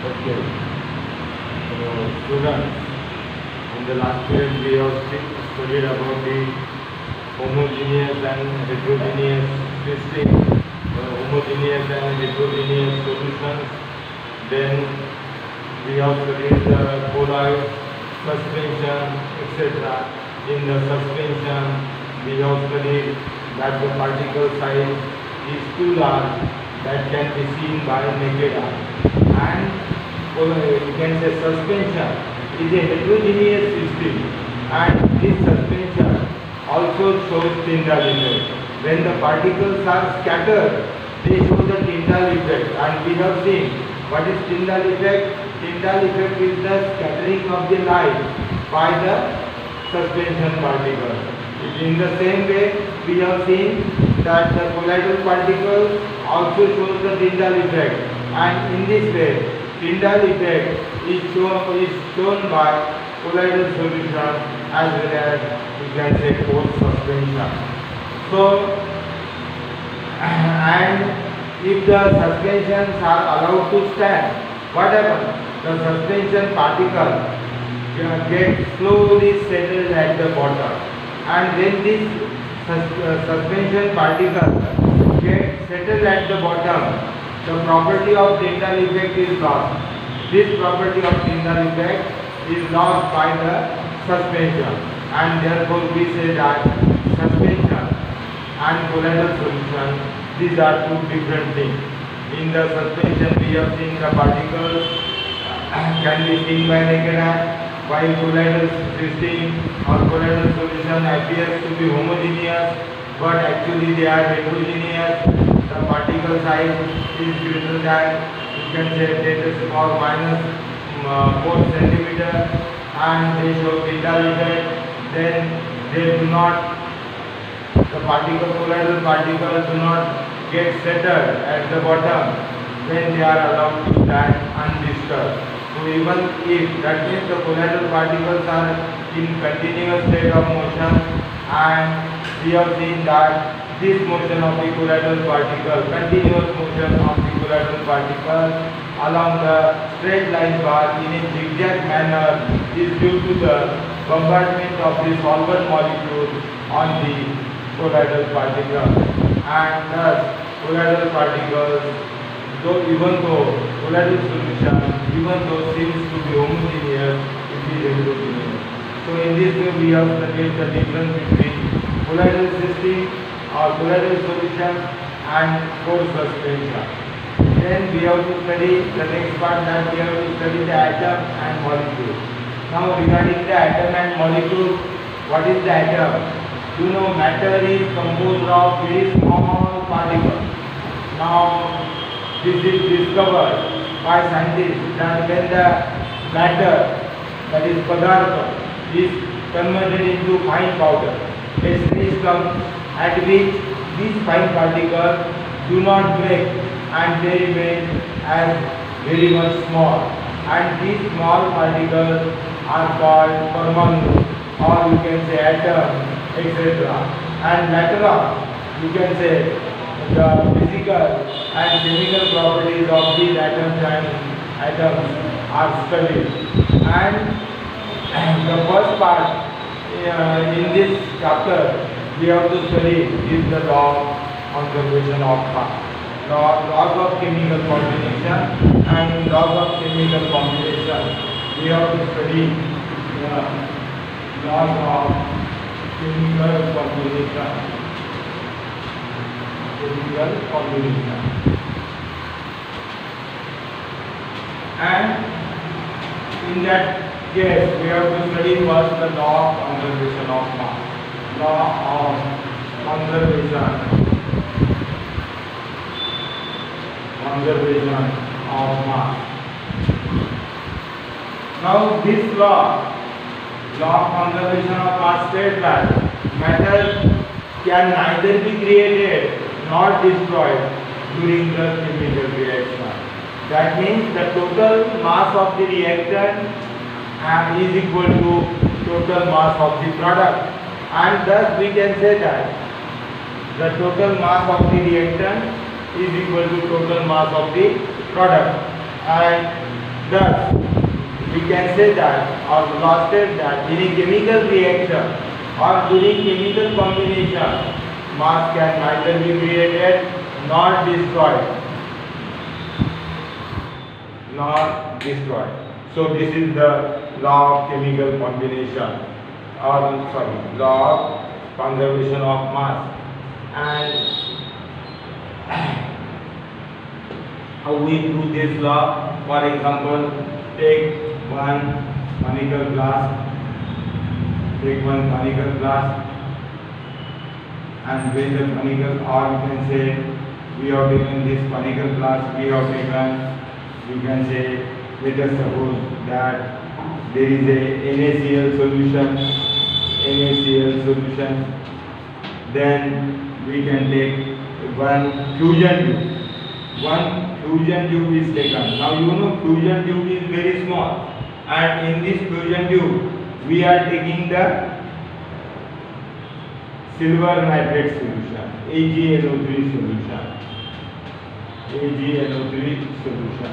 Okay. So, students, in the last period we have studied about the homogeneous and heterogeneous system, homogeneous and heterogeneous solutions. Then we have studied the colloid, suspension, etc. In the suspension, we have studied that the particle size is too large that can be seen by naked eye. And you can say suspension is a heterogeneous system, and this suspension also shows Tyndall effect. When the particles are scattered, they show the Tyndall effect, and we have seen what is Tyndall effect. Tyndall effect is the scattering of the light by the suspension particles. In the same way, we have seen that the colloidal particles also shows the Tyndall effect, and in this way, Tyndall effect is shown by colloidal solution as well as you can say force suspension. So, and if the suspensions are allowed to stand, what happens? The suspension particle get slowly settled at the bottom, and when this suspension particle get settled at the bottom, the property of Tyndall effect is lost. This property of Tyndall effect is lost by the suspension, and therefore we say that suspension and colloidal solution, these are two different things. In the suspension we have seen the particles can be seen by naked eye, while colloidal system or colloidal solution appears to be homogeneous, but actually they are heterogeneous. The particle size is greater than, you can say, 10 to the power minus 4 centimeter, and they show Tyndall effect. Then they do not, the colloidal particles do not get settled at the bottom when they are allowed to stand undisturbed. So even if, that means the colloidal particles are in continuous state of motion, and we have seen that this motion of the colloidal particle, continuous motion of the colloidal particle along the straight line path in a zigzag manner is due to the bombardment of the solvent molecule on the colloidal particle, and thus colloidal particles, even though colloidal solution, even though seems to be homogeneous, it is heterogeneous. So in this way we have studied the difference between colloidal system or colloidal solution and force suspension. Then we have to study the next part, that we have to study the atom and molecule. Now regarding the atom and molecule, what is the atom? You know, matter is composed of very small particles. Now this is discovered by scientists that when the matter, that is padartha, is converted into fine powder, a stage comes at which these fine particles do not break and they remain as very much small, and these small particles are called parmanu, or you can say atom, etc. And later on you can say the physical and chemical properties of these atoms are studied. And the first part in this chapter we have to study is the law of conservation of mass, laws of chemical combination, and in laws of chemical combination we have to study the laws of chemical combination. And in that case we have to study first the law of conservation of mass. Law of conservation of mass. Now this law of conservation of mass states that matter can neither be created nor destroyed during the chemical reaction. That means the total mass of the reactant is equal to total mass of the product, and thus we can say that the total mass of the reactant is equal to total mass of the product. And Thus, we can say that or stated that in a chemical reaction or during chemical combination, mass can neither be created nor destroyed. So this is the law of chemical combination, or law of conservation of mass. And how we prove this law? For example, take one conical glass, and with the conical, or you can say we have taken this conical glass, we can say, let us suppose that there is a NaCl solution, then we can take one fusion tube is taken. Now you know fusion tube is very small, and in this fusion tube we are taking the silver nitrate solution, AgNO3 solution.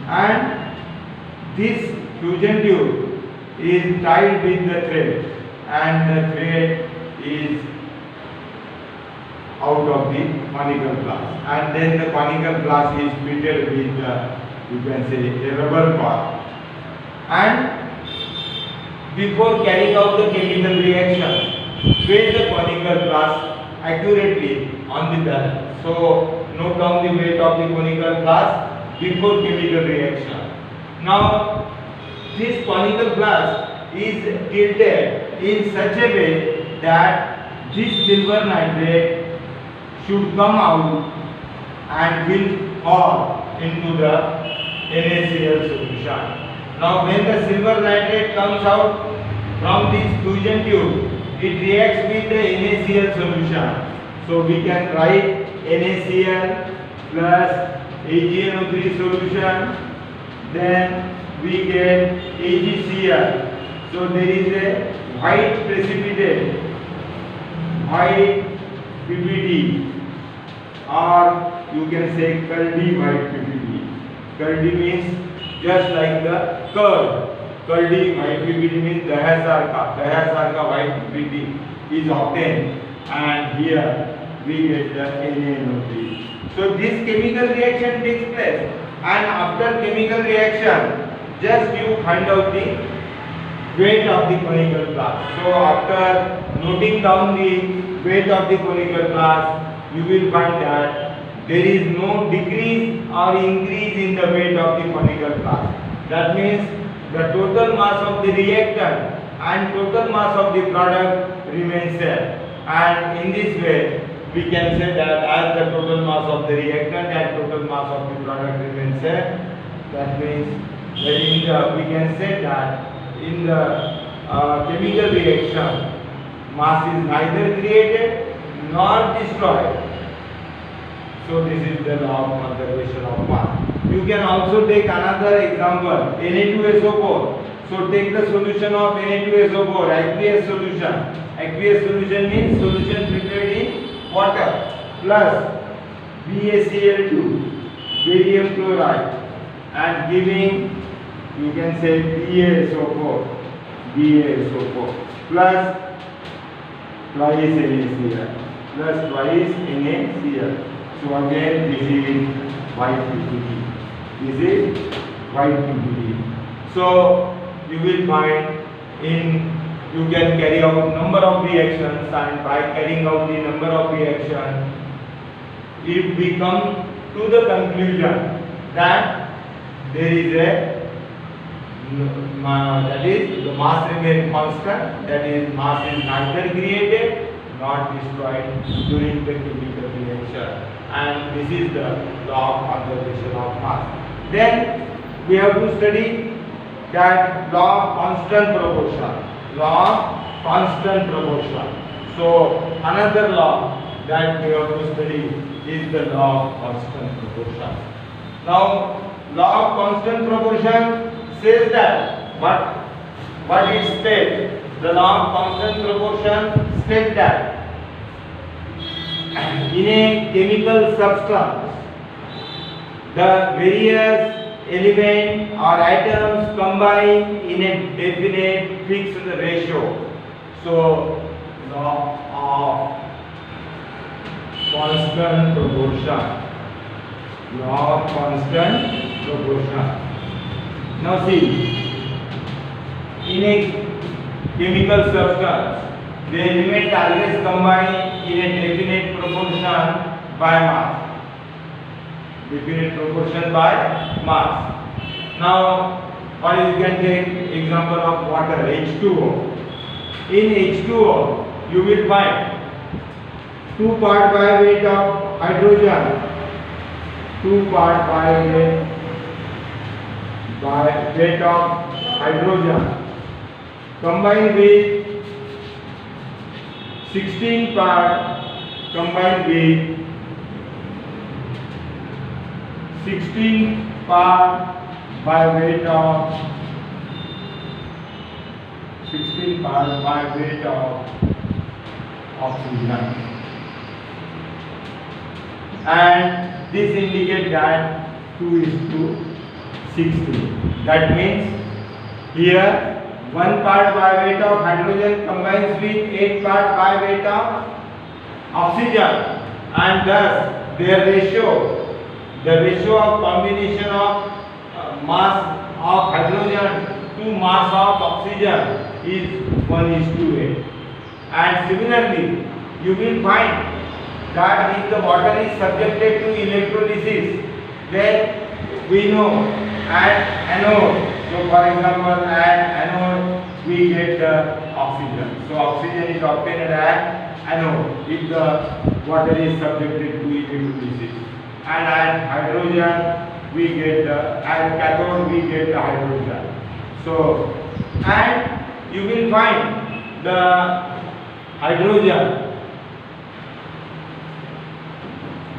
And this fusion tube is tied with the thread, and the thread is out of the conical glass, and then the conical glass is fitted with the, you can say, a rubber bar. And before carrying out the chemical reaction, weigh the conical glass accurately on the bell. So note down the weight of the conical glass before chemical reaction. Now this conical glass is tilted in such a way that this silver nitrate should come out and will fall into the NaCl solution. Now when the silver nitrate comes out from this fusion tube, it reacts with the NaCl solution. So we can write NaCl plus AgNO3 solution, then we get AgCl. So there is a white precipitate, white PPT, or you can say curdy white PPT. Curdy means just like the curd. Curdy white PPT means Daya-Sarka white PPT is obtained, and here we get the NaNO3. So this chemical reaction takes place, and after chemical reaction, just you find out the weight of the conical glass. So after noting down the weight of the conical glass, you will find that there is no decrease or increase in the weight of the conical glass. That means the total mass of the reactant and total mass of the product remains same. And in this way, we can say that as the total mass of the reactant and total mass of the product remains same, that means that we can say that in the chemical reaction, mass is neither created nor destroyed. So this is the law of conservation of mass. You can also take another example, Na2SO4. So take the solution of Na2SO4, aqueous solution. Aqueous solution means solution prepared in water plus BaCl2, barium chloride, and giving, you can say, BaSO4 plus twice NaCl. So again this is white PPT. So you will find you can carry out number of reactions, and by carrying out the number of reactions, if we come to the conclusion that there is that is the mass remains constant, that is mass is neither created nor destroyed during the chemical reaction, and this is the law of conservation of mass. Then we have to study that law of constant proportion. So another law that we have to study is the law of constant proportion. Now law of constant proportion says that what it states, the law of constant proportion states that in a chemical substance, the various element or atoms combine in a definite fixed ratio. So law of constant proportion. Law of constant proportion. Now see, in a chemical substance, the element always combine in a definite proportion by mass. Definite proportion by mass. Now, or you can take example of water, H2O. In H2O, you will find 2 part by weight of hydrogen, 2 part by weight of hydrogen, combined with 16 part, combined with 16 part by weight of 16 part by weight of oxygen, and this indicates that 2 is to 16. That means here 1 part by weight of hydrogen combines with 8 part by weight of oxygen, and thus their ratio, the ratio of combination of mass of hydrogen to mass of oxygen is 1:8. And similarly, you will find that if the water is subjected to electrolysis, then we know at anode, so for example at anode we get the oxygen. So oxygen is obtained at anode if the water is subjected to electrolysis, and at hydrogen we get the, at cathode we get the hydrogen. So, and you will find the hydrogen,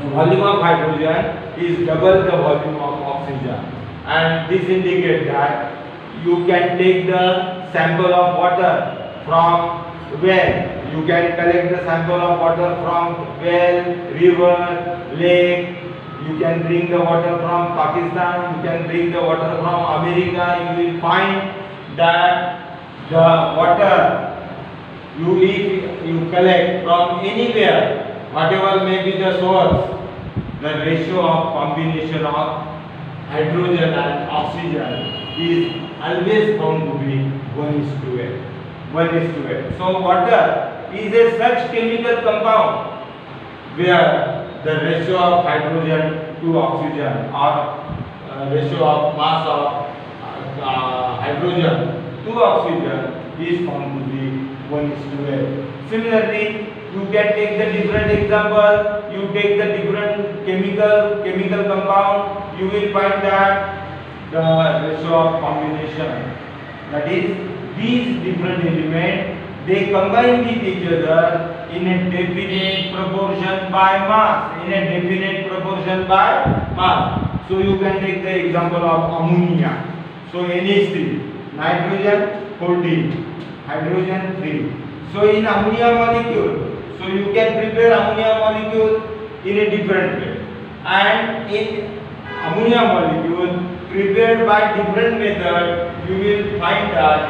the volume of hydrogen is double the volume of oxygen, and this indicates that you can take the sample of water from well. You can collect the sample of water from well, river, lake. You can bring the water from Pakistan. You can bring the water from America. You will find that the water if you collect from anywhere, whatever may be the source, the ratio of combination of hydrogen and oxygen is always found to be 1:8. 1:8. So water is a such chemical compound where the ratio of hydrogen to oxygen or ratio of mass of hydrogen to oxygen is found to be 1:8. Similarly, you can take the different example. You take the different chemical compound. You will find that the ratio of combination, that is these different elements, they combine with each other in a definite proportion by mass. In a definite proportion by mass. So you can take the example of ammonia. So NH3, nitrogen 14, hydrogen 3. So in ammonia molecule, so you can prepare ammonia molecule in a different way, and in ammonia molecule prepared by different method, you will find that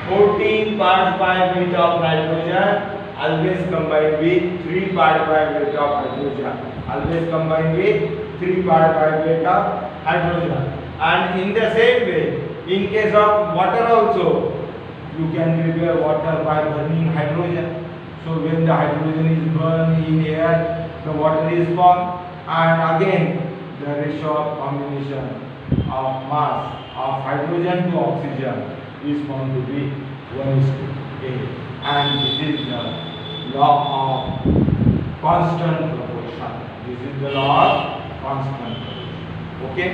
14 parts by weight of nitrogen always combined with 3 parts by weight of hydrogen. Always combined with 3 parts by weight of hydrogen. And in the same way, in case of water also, you can prepare water by burning hydrogen. So when the hydrogen is burned in air, the water is formed, and again the ratio of combination of mass of hydrogen to oxygen is found to be 1:8, and this is the law of constant proportion. This is the law of constant proportion. Okay.